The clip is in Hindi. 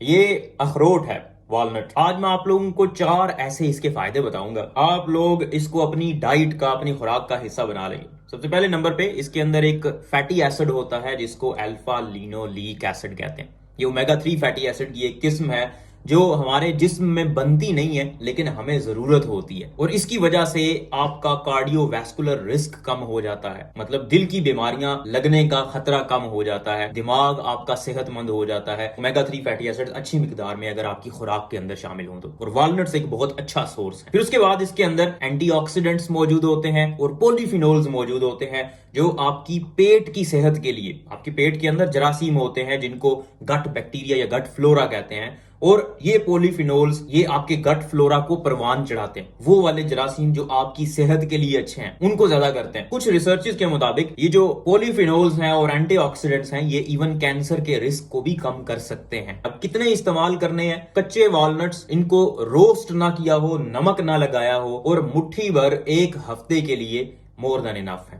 ये अखरोट है, वॉलनट। आज मैं आप लोगों को 4 ऐसे इसके फायदे बताऊंगा। आप लोग इसको अपनी डाइट का, अपनी खुराक का हिस्सा बना लेंगे। सबसे पहले नंबर पे इसके अंदर एक फैटी एसिड होता है जिसको अल्फा लिनोलीक एसिड कहते हैं। ये ओमेगा 3 फैटी एसिड की एक किस्म है जो हमारे जिस्म में बनती नहीं है लेकिन हमें जरूरत होती है, और इसकी वजह से आपका कार्डियोवैस्कुलर रिस्क कम हो जाता है। मतलब दिल की बीमारियां लगने का खतरा कम हो जाता है, दिमाग आपका सेहतमंद हो जाता है ओमेगा 3 फैटी एसिड अच्छी मिकदार में अगर आपकी खुराक के अंदर शामिल हो तो। और वॉलनट्स एक बहुत अच्छा सोर्स है। फिर उसके बाद इसके अंदर एंटीऑक्सीडेंट्स मौजूद होते हैं और पॉलीफिनोल्स मौजूद होते हैं जो आपकी पेट की सेहत के लिए, आपके पेट के अंदर जरासीम होते हैं जिनको गट बैक्टीरिया या गट फ्लोरा कहते हैं, और ये पॉलीफिनोल्स ये आपके गट फ्लोरा को परवान चढ़ाते हैं। वो वाले जरासीम जो आपकी सेहत के लिए अच्छे हैं उनको ज्यादा करते हैं। कुछ रिसर्चेस के मुताबिक ये जो पॉलीफिनोल्स हैं और एंटीऑक्सीडेंट्स हैं ये इवन कैंसर के रिस्क को भी कम कर सकते हैं। अब कितने इस्तेमाल करने हैं? कच्चे वॉलनट्स, इनको रोस्ट ना किया हो, नमक ना लगाया हो, और मुट्ठी भर एक हफ्ते के लिए मोर देन इनफ है।